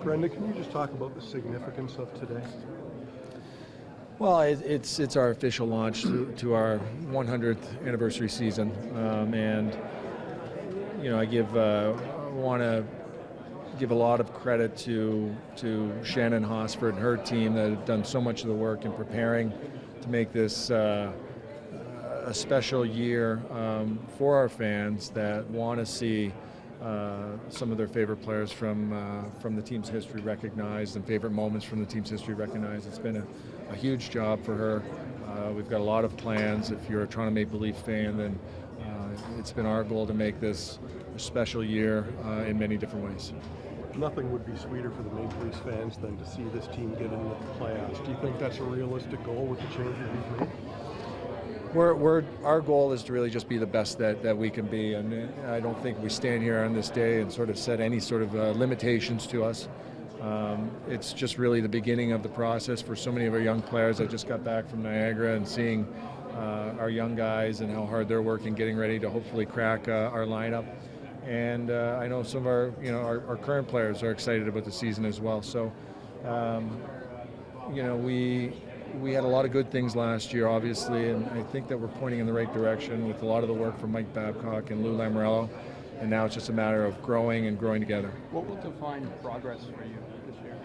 Brendan, can you just talk about the significance of today? Well, it's our official launch to our 100th anniversary season, and I want to give a lot of credit to Shannon Hosford and her team that have done so much of the work in preparing to make this a special year for our fans that want to see some of their favorite players from the team's history recognized and favorite moments from the team's history recognized. It's been a huge job for her. We've got a lot of plans. If you're a Toronto Maple Leaf fan, then it's been our goal to make this a special year in many different ways. Nothing would be sweeter for the Maple Leafs fans than to see this team get into the playoffs. Do you think that's a realistic goal with the changes we've made? Our goal is to really just be the best that we can be, and I don't think we stand here on this day and sort of set any sort of limitations to us. It's just really the beginning of the process for so many of our young players. I just got back from Niagara and seeing our young guys and how hard they're working, getting ready to hopefully crack our lineup. And I know some of our current players are excited about the season as well. So, we had a lot of good things last year, obviously, and I think that we're pointing in the right direction with a lot of the work from Mike Babcock and Lou Lamoriello. And now it's just a matter of growing together. What will define progress for you this year?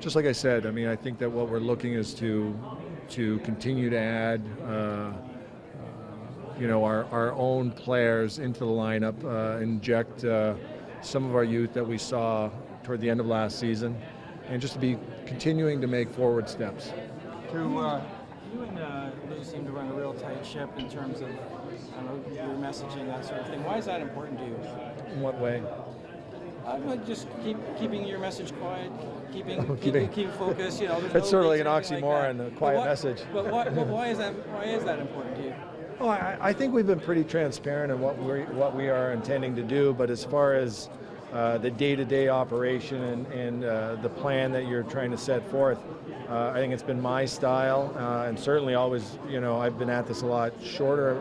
Just like I said, I think that what we're looking is to continue to add our own players into the lineup, inject some of our youth that we saw toward the end of last season, and just to be continuing to make forward steps. You and Lou seem to run a real tight ship in terms of your messaging, that sort of thing. Why is that important to you? In what way? Just keeping your message quiet, keeping focus. It's sort of like an oxymoron, a quiet message. But why is that important to you? Oh, I think we've been pretty transparent in what we are intending to do, but as far as the day-to-day operation and the plan that you're trying to set forth, I think it's been my style, and certainly always, I've been at this a lot shorter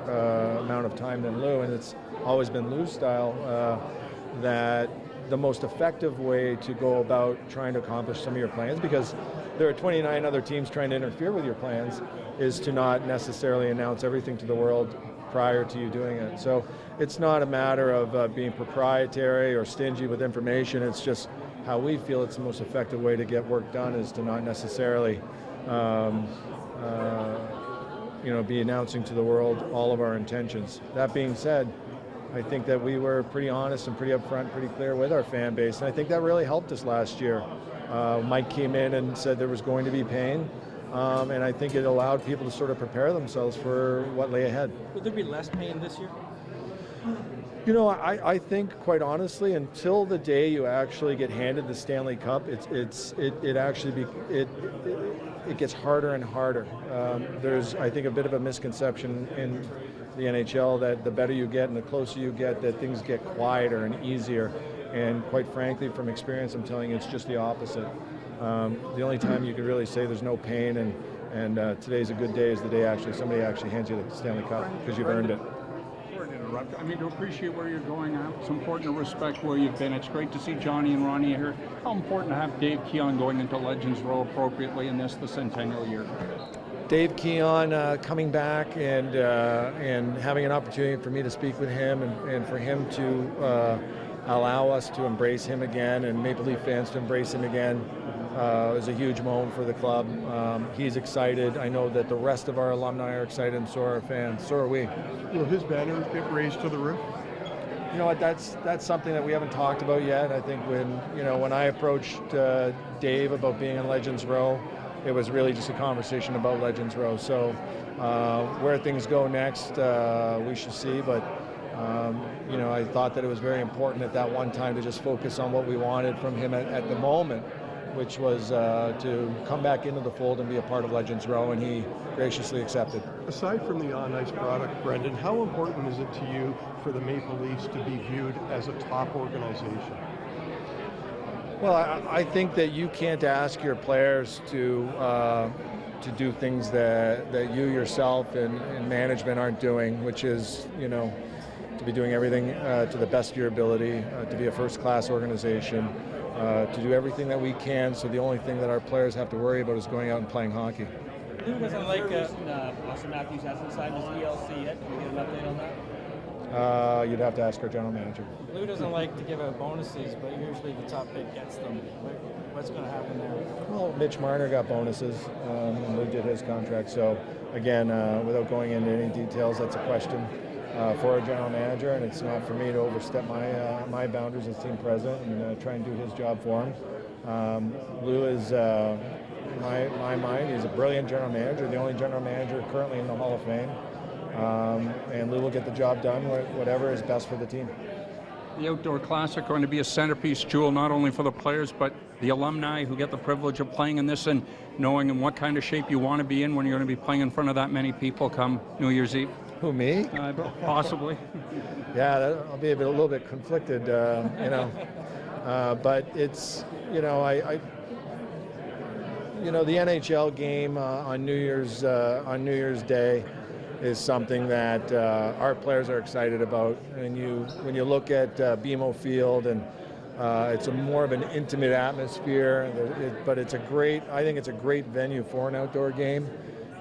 amount of time than Lou, and it's always been Lou's style that the most effective way to go about trying to accomplish some of your plans, because there are 29 other teams trying to interfere with your plans, is to not necessarily announce everything to the world prior to you doing it. So it's not a matter of being proprietary or stingy with information. It's just how we feel it's the most effective way to get work done is to not necessarily be announcing to the world all of our intentions. That being said, I think that we were pretty honest and pretty upfront, pretty clear with our fan base, and I think that really helped us last year. Mike came in and said there was going to be pain, and I think it allowed people to sort of prepare themselves for what lay ahead. Would there be less pain this year? I think, quite honestly, until the day you actually get handed the Stanley Cup, it gets harder and harder. There's, I think, a bit of a misconception in the NHL that the better you get and the closer you get, that things get quieter and easier. And quite frankly, from experience, I'm telling you, it's just the opposite. The only time you can really say there's no pain and today's a good day is the day somebody actually hands you the Stanley Cup because you've earned it. To appreciate where you're going, it's important to respect where you've been. It's great to see Johnny and Ronnie here. How important to have Dave Keon going into Legends Row appropriately in the Centennial year? Dave Keon coming back and having an opportunity for me to speak with him and for him to allow us to embrace him again and Maple Leaf fans to embrace him again is a huge moment for the club. He's excited. I know that the rest of our alumni are excited, and so are our fans. So are we. Will his banner get raised to the roof? You know what? That's something that we haven't talked about yet. I think when I approached Dave about being in Legends Row, it was really just a conversation about Legends Row. So where things go next, we shall see. But I thought that it was very important at that one time to just focus on what we wanted from him at the moment, which was to come back into the fold and be a part of Legends Row, and he graciously accepted. Aside from the on-ice product, Brendan, how important is it to you for the Maple Leafs to be viewed as a top organization? Well, I think that you can't ask your players to do things that you yourself and management aren't doing, which is, to be doing everything to the best of your ability, to be a first-class organization, to do everything that we can, so the only thing that our players have to worry about is going out and playing hockey. Lou doesn't like. Austin Matthews hasn't signed his ELC yet. Can we get an update on that? You'd have to ask our general manager. Lou doesn't like to give out bonuses, but usually the top pick gets them. What's going to happen there? Well, Mitch Marner got bonuses, and Lou did his contract. So, again, without going into any details, that's a question for our general manager, and it's not for me to overstep my boundaries as team president and try and do his job for him. Lou is, my mind, he's a brilliant general manager, the only general manager currently in the Hall of Fame. And Lou will get the job done, whatever is best for the team. The Outdoor Classic going to be a centerpiece, Jewel, not only for the players, but the alumni who get the privilege of playing in this and knowing in what kind of shape you want to be in when you're going to be playing in front of that many people come New Year's Eve. Who, me? Possibly. Yeah, I'll be a little bit conflicted, but it's, the NHL game on New Year's Day is something that our players are excited about. And when you look at BMO Field, and it's more of an intimate atmosphere, but I think it's a great venue for an outdoor game.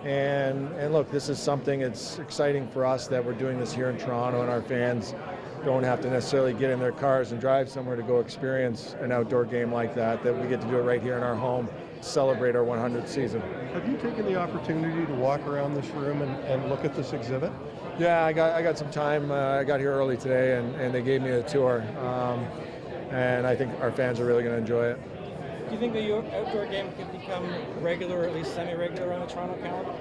And look, this is something, it's exciting for us that we're doing this here in Toronto, and our fans don't have to necessarily get in their cars and drive somewhere to go experience an outdoor game like that we get to do it right here in our home, celebrate our 100th season. Have you taken the opportunity to walk around this room and look at this exhibit? Yeah, I got some time. I got here early today, and they gave me a tour. And I think our fans are really going to enjoy it. Do you think the outdoor game could become regular, or at least semi-regular, on the Toronto calendar?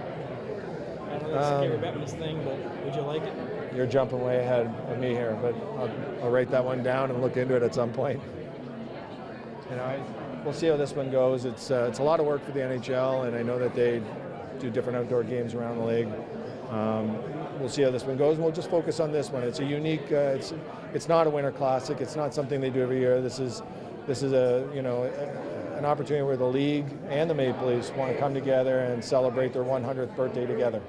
I know that's a Gary Bettman's thing, but would you like it? You're jumping way ahead of me here, but I'll write that one down and look into it at some point. We'll see how this one goes. It's a lot of work for the NHL, and I know that they do different outdoor games around the league. We'll see how this one goes, and we'll just focus on this one. It's a unique. It's not a Winter Classic. It's not something they do every year. This is an opportunity where the league and the Maple Leafs want to come together and celebrate their 100th birthday together.